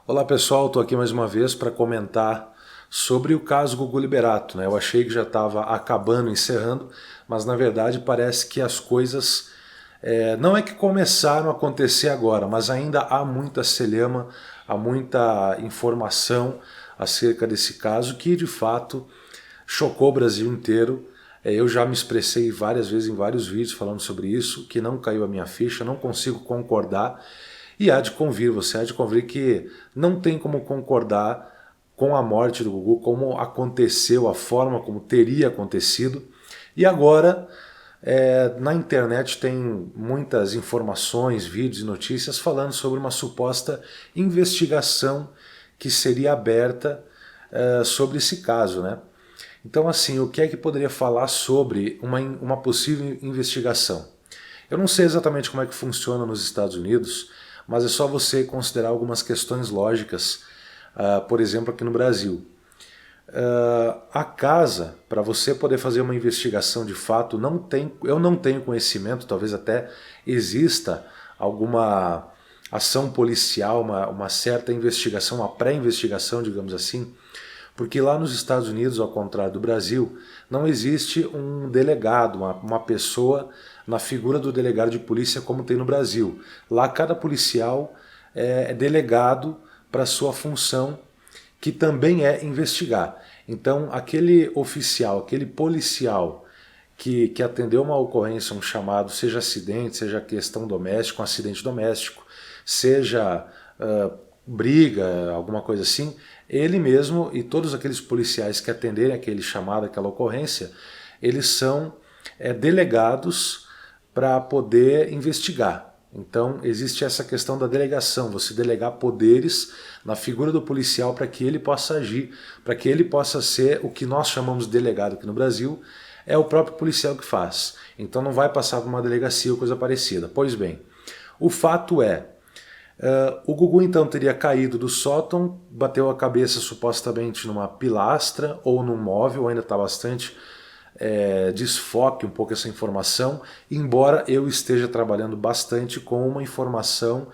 Olá pessoal, estou aqui mais uma vez para comentar sobre o caso Gugu Liberato, né? Eu achei que já estava acabando, encerrando, mas na verdade parece que as coisas não é que começaram a acontecer agora, mas ainda há muita celhama, há muita informação acerca desse caso que de fato chocou o Brasil inteiro. Eu já me expressei várias vezes em vários vídeos falando sobre isso, que não caiu a minha ficha, não consigo concordar. E você há de convir que não tem como concordar com a morte do Gugu, como aconteceu, a forma como teria acontecido. E agora, na internet tem muitas informações, vídeos e notícias falando sobre uma suposta investigação que seria aberta sobre esse caso, né? Então, assim, o que é que poderia falar sobre uma possível investigação? Eu não sei exatamente como é que funciona nos Estados Unidos, mas é só você considerar algumas questões lógicas, por exemplo, aqui no Brasil. A casa, para você poder fazer uma investigação de fato, eu não tenho conhecimento, talvez até exista alguma ação policial, uma certa investigação, uma pré-investigação, digamos assim, porque lá nos Estados Unidos, ao contrário do Brasil, não existe um delegado, uma pessoa na figura do delegado de polícia como tem no Brasil. Lá cada policial é delegado para sua função, que também é investigar. Então aquele oficial, aquele policial que atendeu uma ocorrência, um chamado, seja acidente, seja questão doméstica, um acidente doméstico, seja briga, alguma coisa assim, ele mesmo e todos aqueles policiais que atenderem aquele chamado, aquela ocorrência, eles são delegados para poder investigar. Então existe essa questão da delegação, você delegar poderes na figura do policial para que ele possa agir, para que ele possa ser o que nós chamamos de delegado aqui no Brasil, é o próprio policial que faz. Então não vai passar por uma delegacia ou coisa parecida. Pois bem, o fato é, o Gugu então teria caído do sótão, bateu a cabeça supostamente numa pilastra ou num móvel, ainda está bastante desfoque um pouco essa informação, embora eu esteja trabalhando bastante com uma informação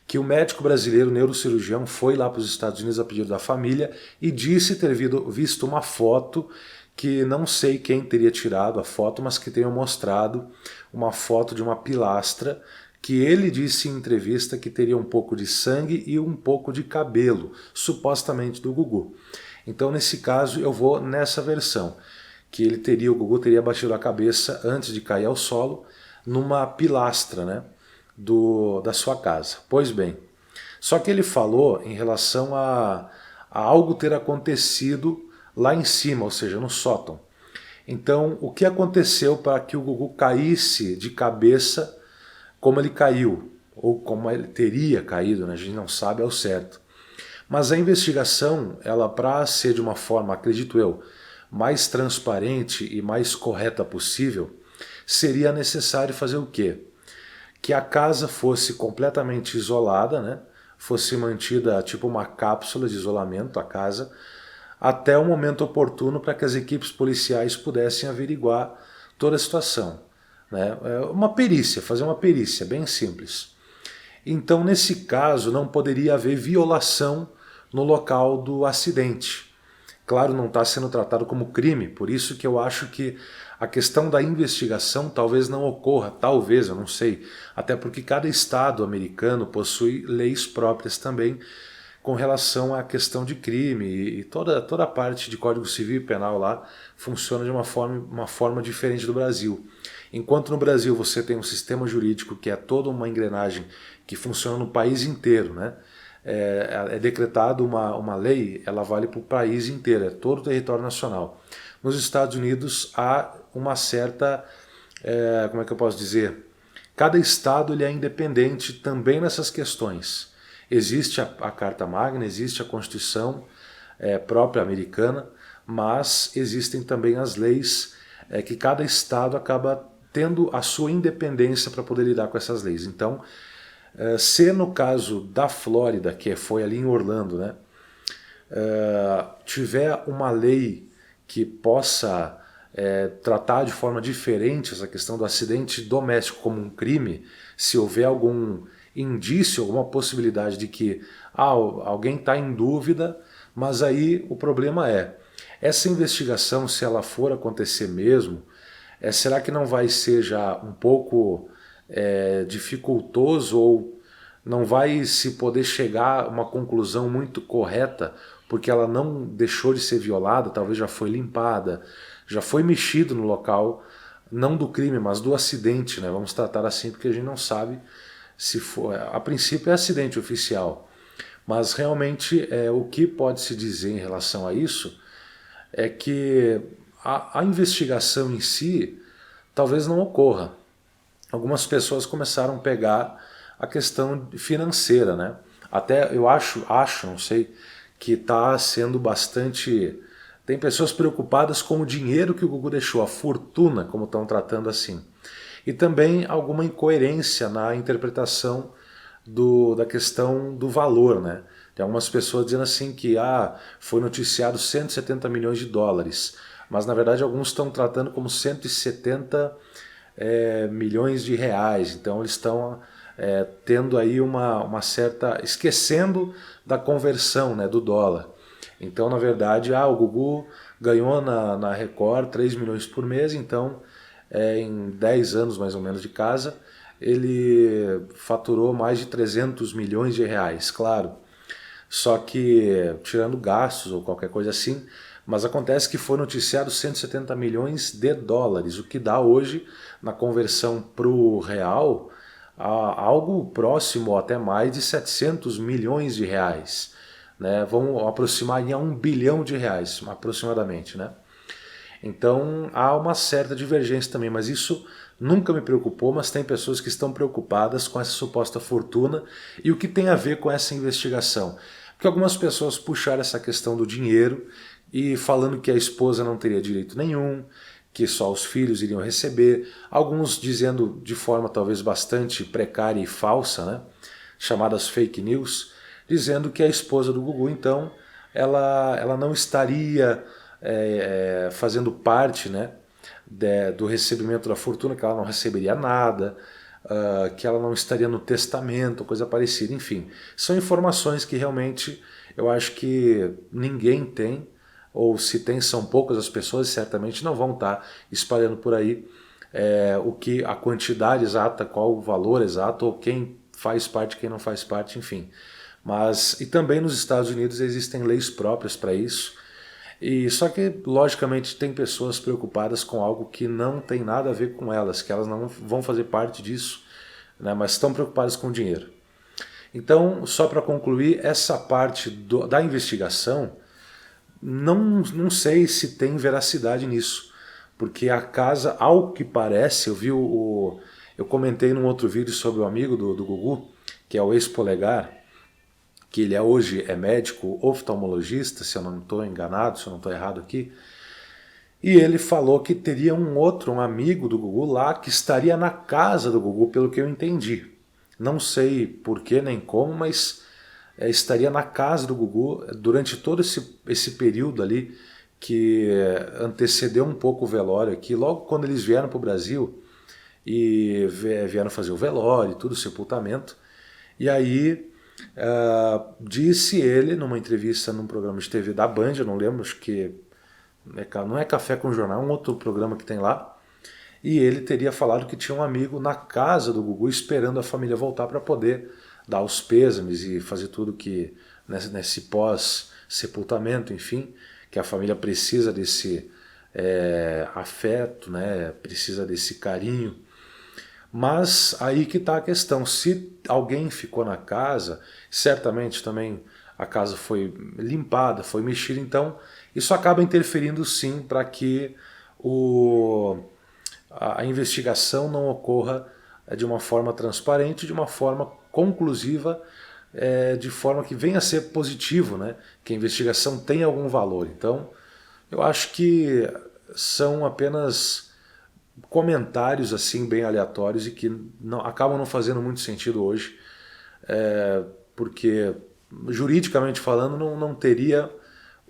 que o médico brasileiro, neurocirurgião, foi lá para os Estados Unidos a pedido da família e disse ter visto uma foto que não sei quem teria tirado a foto, mas que tenham mostrado uma foto de uma pilastra que ele disse em entrevista que teria um pouco de sangue e um pouco de cabelo, supostamente do Gugu. Então nesse caso eu vou nessa versão, que o Gugu teria batido a cabeça antes de cair ao solo numa pilastra, né, da sua casa. Pois bem, só que ele falou em relação a algo ter acontecido lá em cima, ou seja, no sótão. Então, o que aconteceu para que o Gugu caísse de cabeça como ele caiu, ou como ele teria caído, né? A gente não sabe ao certo. Mas a investigação, ela para ser de uma forma, acredito eu, mais transparente e mais correta possível, seria necessário fazer o quê? Que a casa fosse completamente isolada, né? Fosse mantida tipo uma cápsula de isolamento, a casa, até o momento oportuno para que as equipes policiais pudessem averiguar toda a situação, né? Uma perícia, fazer uma perícia, bem simples. Então, nesse caso, não poderia haver violação no local do acidente. Claro, não está sendo tratado como crime, por isso que eu acho que a questão da investigação talvez não ocorra, talvez, eu não sei, até porque cada estado americano possui leis próprias também com relação à questão de crime e toda a parte de Código Civil e Penal lá funciona de uma forma diferente do Brasil. Enquanto no Brasil você tem um sistema jurídico que é toda uma engrenagem que funciona no país inteiro, né? É decretado uma lei, ela vale para o país inteiro, é todo o território nacional. Nos Estados Unidos há uma certa, como é que eu posso dizer, cada estado ele é independente também nessas questões. Existe a Carta Magna, existe a Constituição própria americana, mas existem também as leis que cada estado acaba tendo a sua independência para poder lidar com essas leis. Então, se no caso da Flórida, que foi ali em Orlando, né, tiver uma lei que possa tratar de forma diferente essa questão do acidente doméstico como um crime, se houver algum indício, alguma possibilidade de que alguém está em dúvida, mas aí o problema é, essa investigação, se ela for acontecer mesmo, será que não vai ser já um pouco dificultoso ou não vai se poder chegar a uma conclusão muito correta porque ela não deixou de ser violada, talvez já foi limpada, já foi mexido no local, não do crime, mas do acidente, né? Vamos tratar assim porque a gente não sabe se for. A princípio é acidente oficial, mas realmente o que pode se dizer em relação a isso é que a investigação em si talvez não ocorra. Algumas pessoas começaram a pegar a questão financeira, né? Até eu acho, não sei, que está sendo bastante... Tem pessoas preocupadas com o dinheiro que o Gugu deixou, a fortuna, como estão tratando assim. E também alguma incoerência na interpretação da questão do valor, né? Tem algumas pessoas dizendo assim que foi noticiado 170 milhões de dólares, mas na verdade alguns estão tratando como 170 milhões de reais, então eles estão tendo aí uma certa... esquecendo da conversão, né, do dólar. Então na verdade o Gugu ganhou na Record 3 milhões por mês, então em 10 anos mais ou menos de casa, ele faturou mais de 300 milhões de reais, claro. Só que, tirando gastos ou qualquer coisa assim, mas acontece que foi noticiado 170 milhões de dólares, o que dá hoje, na conversão para o real, algo próximo ou até mais de 700 milhões de reais. Né? Vão aproximar a 1 bilhão de reais, aproximadamente, né? Então há uma certa divergência também, mas isso nunca me preocupou, mas tem pessoas que estão preocupadas com essa suposta fortuna e o que tem a ver com essa investigação. Porque algumas pessoas puxaram essa questão do dinheiro e falando que a esposa não teria direito nenhum, que só os filhos iriam receber, alguns dizendo de forma talvez bastante precária e falsa, né, chamadas fake news, dizendo que a esposa do Gugu, então, ela não estaria fazendo parte, né, do recebimento da fortuna, que ela não receberia nada, que ela não estaria no testamento, coisa parecida, enfim. São informações que realmente eu acho que ninguém tem, ou se tem são poucas as pessoas e certamente não vão estar espalhando por aí a quantidade exata, qual o valor exato, ou quem faz parte, quem não faz parte, enfim. E também nos Estados Unidos existem leis próprias para isso, e só que logicamente tem pessoas preocupadas com algo que não tem nada a ver com elas, que elas não vão fazer parte disso, né, mas estão preocupadas com o dinheiro. Então, só para concluir, essa parte da investigação, não sei se tem veracidade nisso, porque a casa, ao que parece, eu comentei num outro vídeo sobre o amigo do Gugu, que é o ex-Polegar, que ele hoje é médico oftalmologista, se eu não estou enganado, se eu não estou errado aqui, e ele falou que teria um amigo do Gugu lá que estaria na casa do Gugu, pelo que eu entendi. Não sei porquê nem como, mas estaria na casa do Gugu durante todo esse período ali que antecedeu um pouco o velório aqui. Logo quando eles vieram para o Brasil e vieram fazer o velório, tudo, o sepultamento, e aí disse ele numa entrevista num programa de TV da Band, eu não lembro, acho que não é Café com Jornal, é um outro programa que tem lá, e ele teria falado que tinha um amigo na casa do Gugu esperando a família voltar para poder dar os pêsames e fazer tudo que nesse pós-sepultamento, enfim, que a família precisa desse afeto, né, precisa desse carinho. Mas aí que está a questão, se alguém ficou na casa, certamente também a casa foi limpada, foi mexida, então isso acaba interferindo sim para que a investigação não ocorra de uma forma transparente, de uma forma conclusiva, de forma que venha a ser positivo, né? Que a investigação tenha algum valor. Então eu acho que são apenas comentários assim bem aleatórios e que acabam não fazendo muito sentido hoje, porque juridicamente falando não teria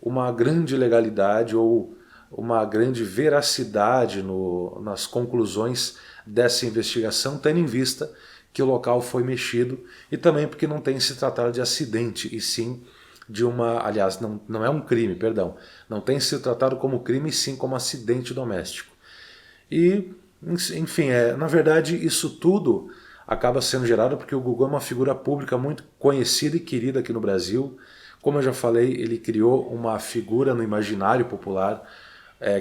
uma grande legalidade ou uma grande veracidade nas conclusões dessa investigação, tendo em vista que o local foi mexido e também porque não tem se tratado de acidente, e sim de uma... Aliás, não é um crime, perdão. Não tem se tratado como crime, e sim como acidente doméstico. E, enfim, na verdade, isso tudo acaba sendo gerado porque o Gugu é uma figura pública muito conhecida e querida aqui no Brasil. Como eu já falei, ele criou uma figura no imaginário popular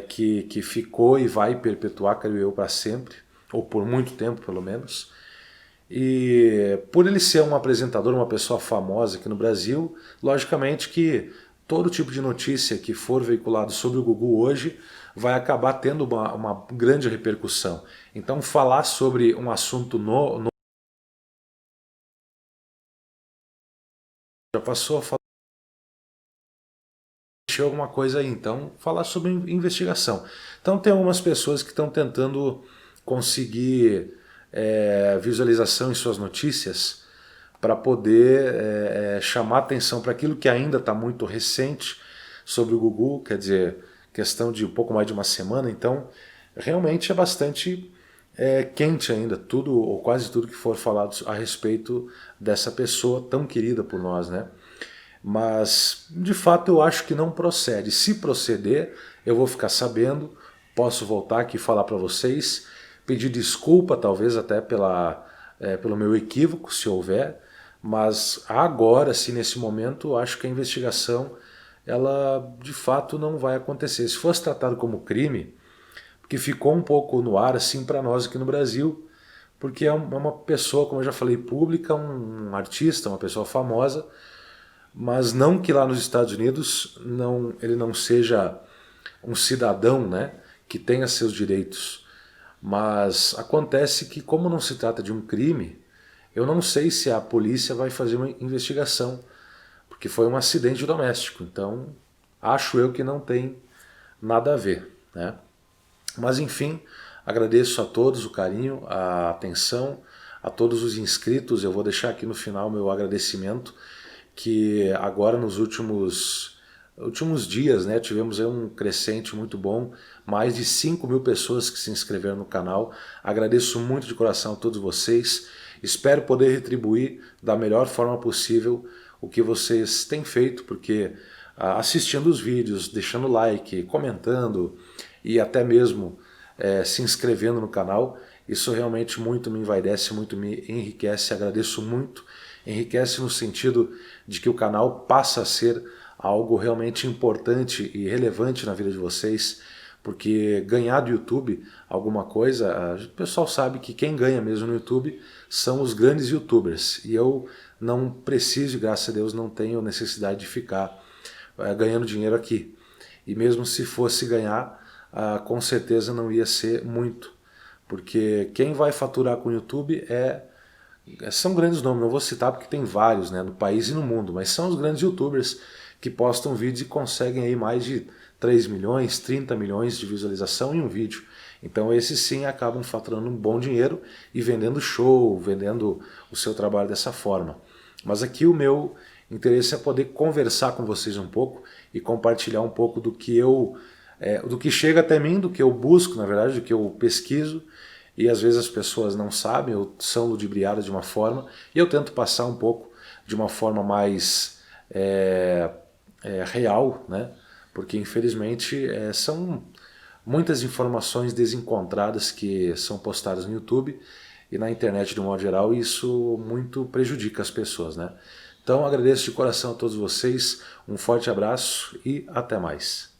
que ficou e vai perpetuar, creio eu, para sempre, ou por muito tempo pelo menos. E por ele ser um apresentador, uma pessoa famosa aqui no Brasil, logicamente que todo tipo de notícia que for veiculado sobre o Gugu hoje vai acabar tendo uma grande repercussão. Então falar sobre um assunto já passou a falar alguma coisa aí, então falar sobre investigação. Então tem algumas pessoas que estão tentando conseguir visualização em suas notícias para poder chamar atenção para aquilo que ainda está muito recente sobre o Gugu, quer dizer, questão de um pouco mais de uma semana, então realmente é bastante quente ainda, tudo ou quase tudo que for falado a respeito dessa pessoa tão querida por nós, né? Mas, de fato, eu acho que não procede. Se proceder, eu vou ficar sabendo, posso voltar aqui e falar para vocês, pedir desculpa, talvez até pelo meu equívoco, se houver, mas agora, sim, nesse momento, eu acho que a investigação, ela, de fato, não vai acontecer. Se fosse tratado como crime, porque ficou um pouco no ar, assim, para nós aqui no Brasil, porque é uma pessoa, como eu já falei, pública, um artista, uma pessoa famosa, mas não que lá nos Estados Unidos ele não seja um cidadão, né, que tenha seus direitos. Mas acontece que, como não se trata de um crime, eu não sei se a polícia vai fazer uma investigação, porque foi um acidente doméstico, então acho eu que não tem nada a ver, né? Mas enfim, agradeço a todos o carinho, a atenção, a todos os inscritos. Eu vou deixar aqui no final meu agradecimento, que agora nos últimos dias, né, tivemos aí um crescente muito bom, mais de 5.000 pessoas que se inscreveram no canal. Agradeço muito de coração a todos vocês, espero poder retribuir da melhor forma possível o que vocês têm feito, porque assistindo os vídeos, deixando like, comentando e até mesmo se inscrevendo no canal, isso realmente muito me envaidece, muito me enriquece, agradeço muito. Enriquece no sentido de que o canal passa a ser algo realmente importante e relevante na vida de vocês, porque ganhar do YouTube alguma coisa, o pessoal sabe que quem ganha mesmo no YouTube são os grandes YouTubers, e eu não preciso, graças a Deus, não tenho necessidade de ficar ganhando dinheiro aqui. E mesmo se fosse ganhar, com certeza não ia ser muito, porque quem vai faturar com o YouTube são grandes nomes, não vou citar porque tem vários, né, no país e no mundo, mas são os grandes YouTubers que postam vídeos e conseguem aí mais de 3 milhões, 30 milhões de visualização em um vídeo. Então esses sim acabam faturando um bom dinheiro e vendendo show, vendendo o seu trabalho dessa forma. Mas aqui o meu interesse é poder conversar com vocês um pouco e compartilhar um pouco do que chega até mim, do que eu busco, na verdade, do que eu pesquiso. E às vezes as pessoas não sabem ou são ludibriadas de uma forma, e eu tento passar um pouco de uma forma mais real, né? Porque infelizmente são muitas informações desencontradas que são postadas no YouTube e na internet de um modo geral, e isso muito prejudica as pessoas, né? Então agradeço de coração a todos vocês, um forte abraço e até mais.